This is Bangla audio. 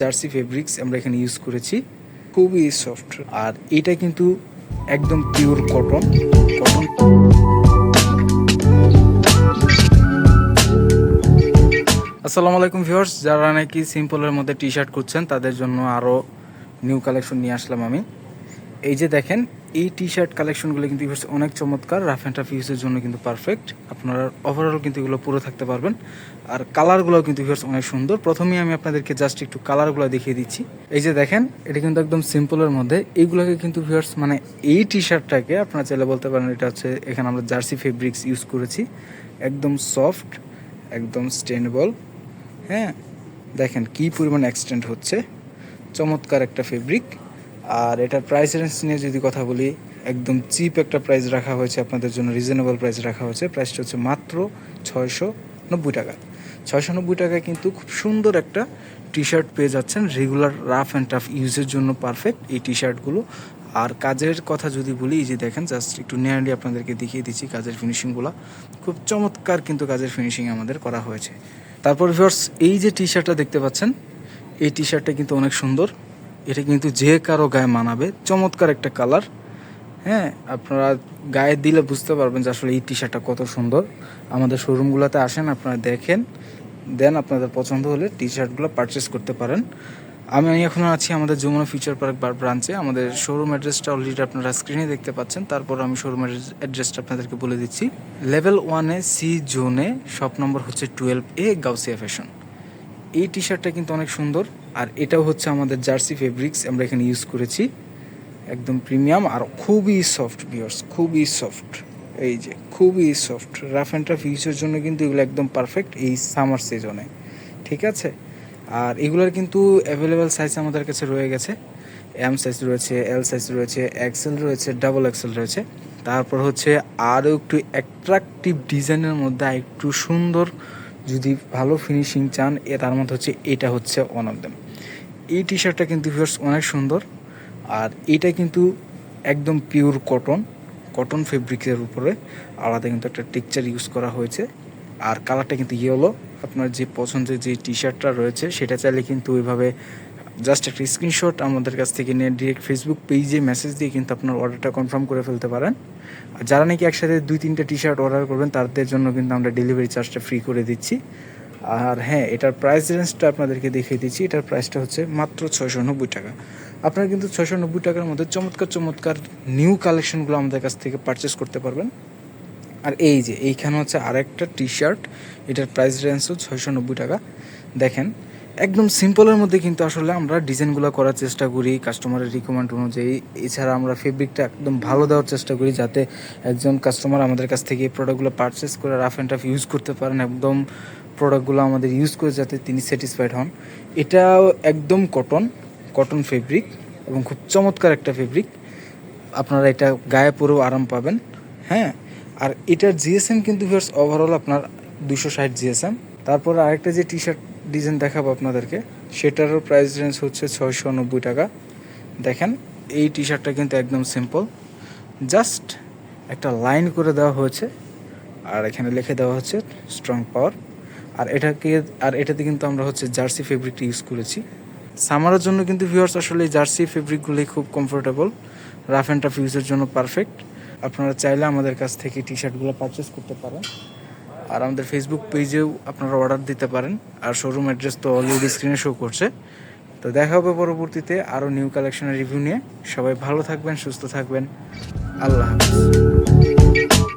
জার্সি ফেব্রিক্স আমরা এখানে ইউজ করেছি, খুবই সফট। আর এটা কিন্তু একদম পিওর কটন। আসসালামু আলাইকুম ভিউয়ার্স, যারা নাকি সিম্পলের মধ্যে টি শার্ট করছেন তাদের জন্য আরও নিউ কালেকশন নিয়ে আসলাম আমি। এই যে দেখেন, এই টি শার্ট কালেকশনগুলো কিন্তু অনেক চমৎকার, রাফ অ্যান্ড টাফ ইউজের জন্য কিন্তু পারফেক্ট। আপনারা ওভারঅল কিন্তু এগুলো পুরো থাকতে পারবেন। আর কালারগুলোও কিন্তু অনেক সুন্দর। প্রথমেই আমি আপনাদেরকে জাস্ট একটু কালারগুলো দেখিয়ে দিচ্ছি। এই যে দেখেন, এটা কিন্তু একদম সিম্পলের মধ্যে। এইগুলোকে কিন্তু ভিউয়ার্স মানে এই টি শার্টটাকে আপনারা চাইলে বলতে পারেন এটা হচ্ছে, এখানে আমরা জার্সি ফেব্রিক্স ইউজ করেছি, একদম সফট, একদম স্টেনেবল। হ্যাঁ, দেখেন কি পরিমাণ এক্সটেন্ড হচ্ছে, চমৎকার একটা ফেব্রিক। আর এটার প্রাইস রেঞ্জ নিয়ে যদি কথা বলি, একদম চিপ একটা প্রাইস রাখা হয়েছে আপনাদের জন্য, রিজনেবল প্রাইস রাখা হয়েছে। প্রাইসটা হচ্ছে মাত্র 690 টাকা। 690 টাকায় কিন্তু খুব সুন্দর একটা টি শার্ট পেয়ে যাচ্ছেন, রেগুলার রাফ অ্যান্ড টাফ ইউজের জন্য পারফেক্ট এই টি শার্টগুলো। আর কাজের কথা যদি বলি, এই যে দেখেন, জাস্ট একটু নিয়ারলি আপনাদেরকে দেখিয়ে দিচ্ছি কাজের ফিনিশিংগুলো। খুব চমৎকার কিন্তু কাজের ফিনিশিং আমাদের করা হয়েছে। তারপর ভিউয়ার্স, এই যে টি শার্টটা দেখতে পাচ্ছেন, এই টি শার্টটা কিন্তু অনেক সুন্দর। এটা কিন্তু যে কারো গায়ে মানাবে, চমৎকার একটা কালার। হ্যাঁ, আপনারা গায়ে দিলে বুঝতে পারবেন যে আসলে এই টি শার্টটা কত সুন্দর। আমাদের শোরুমগুলোতে আসেন, আপনারা দেখেন, দেন আপনাদের পছন্দ হলে টি শার্টগুলো পারচেস করতে পারেন। আমি এখন আছি আমাদের যমুনা ফিউচার পার্ক ব্রাঞ্চে। আমাদের শোরুম অ্যাড্রেসটা অলরেডি আপনারা স্ক্রিনে দেখতে পাচ্ছেন। তারপর আমি শোরুম অ্যাড্রেসটা আপনাদেরকে বলে দিচ্ছি। লেভেল 1-এ সি জোনে, শপ নম্বর হচ্ছে 12A, গাউসিয়া ফ্যাশন। এই টি শার্টটা কিন্তু অনেক সুন্দর। আর এটাও হচ্ছে আমাদের জার্সি ফেব্রিক্স আমরা এখানে ইউজ করেছি, একদম প্রিমিয়াম আর খুবই সফট ভিউয়ার্স, খুবই সফট। এই যে খুবই সফট, রাফ অ্যান্ড টাফ ইউজের জন্য কিন্তু এগুলো একদম পারফেক্ট এই সামার সিজনে। ঠিক আছে। আর এগুলোর কিন্তু অ্যাভেলেবেল সাইজ আমাদের কাছে রয়ে গেছে। এম সাইজ রয়েছে, এল সাইজ রয়েছে, এক্সেল রয়েছে, ডাবল এক্সেল রয়েছে। তারপর হচ্ছে আরও একটু অ্যাট্রাকটিভ ডিজাইনের মধ্যে একটু সুন্দর, যদি ভালো ফিনিশিং চান, তার মধ্যে হচ্ছে এটা হচ্ছে ওয়ান অফ দেম। এই টি শার্টটা কিন্তু ভিউয়ার্স অনেক সুন্দর। আর এটা কিন্তু একদম পিওর কটন ফেব্রিকের উপরে আলাদা কিন্তু একটা টেক্সচার ইউজ করা হয়েছে। আর কালারটা কিন্তু ইয়েলো। আপনার যে পছন্দের যে টি শার্টটা রয়েছে সেটা চাইলে কিন্তু ওইভাবে জাস্ট একটা স্ক্রিনশট আমাদের কাছ থেকে নিয়ে ডিরেক্ট ফেসবুক পেজে মেসেজ দিয়ে কিন্তু আপনার অর্ডারটা কনফার্ম করে ফেলতে পারেন। আর যারা নাকি একসাথে 2-3টে টি শার্ট অর্ডার করবেন, তাদের জন্য কিন্তু আমরা ডেলিভারি চার্জটা ফ্রি করে দিচ্ছি। আর হ্যাঁ, এটার প্রাইস রেঞ্জটা আপনাদেরকে দেখিয়ে দিচ্ছি। এটার প্রাইসটা হচ্ছে মাত্র 690 টাকা। আপনারা কিন্তু 690 টাকার মধ্যে চমৎকার নিউ কালেকশনগুলো আমাদের কাছ থেকে পারচেস করতে পারবেন। আর এই যে এইখানে হচ্ছে আরেকটা টি শার্ট, এটার প্রাইস রেঞ্জও 690 টাকা। দেখেন, একদম সিম্পলের মধ্যে কিন্তু আসলে আমরা ডিজাইনগুলো করার চেষ্টা করি কাস্টমারের রিকোয়ারমেন্ট অনুযায়ী। এছাড়া আমরা ফেব্রিকটা একদম ভালো দেওয়ার চেষ্টা করি, যাতে একজন কাস্টমার আমাদের কাছ থেকে এই প্রোডাক্টগুলো পারচেস করে রাফ অ্যান্ড টাফ ইউজ করতে পারেন, একদম প্রোডাক্টগুলো আমাদের ইউজ করে যাতে তিনি স্যাটিসফাইড হন। এটাও একদম কটন ফেব্রিক এবং খুব চমৎকার একটা ফেব্রিক। আপনারা এটা গায়ে পরেও আরাম পাবেন। হ্যাঁ, আর এটার জিএসএম কিন্তু ভিউয়ার্স ওভারঅল আপনার 260 জিএসএম। তারপর আরেকটা যে টি শার্ট ডিজাইন দেখাবো আপনাদেরকে, সেটারও প্রাইস রেঞ্জ হচ্ছে 690 টাকা। দেখেন, এই টি শার্টটা কিন্তু একদম সিম্পল, জাস্ট একটা লাইন করে দেওয়া হয়েছে আর এখানে লিখে দেওয়া হচ্ছে স্ট্রং পাওয়ার। আর এটাতে কিন্তু আমরা হচ্ছে জার্সি ফেব্রিকটা ইউজ করেছি। সামারের জন্য কিন্তু ভিউয়ার্স আসলে এই জার্সি ফেব্রিকগুলোই খুব কমফোর্টেবল, রাফ অ্যান্ড টাফ ইউজের জন্য পারফেক্ট। আপনারা চাইলে আমাদের কাছ থেকে টি শার্টগুলো পারচেস করতে পারেন। আর আমাদের ফেসবুক পেজেও আপনারা অর্ডার দিতে পারেন। আর শোরুম অ্যাড্রেস তো অলরেডি স্ক্রিনে শো করছে। তো দেখা হবে পরবর্তীতে আরও নিউ কালেকশনের রিভিউ নিয়ে। সবাই ভালো থাকবেন, সুস্থ থাকবেন। আল্লাহ হাফিজ।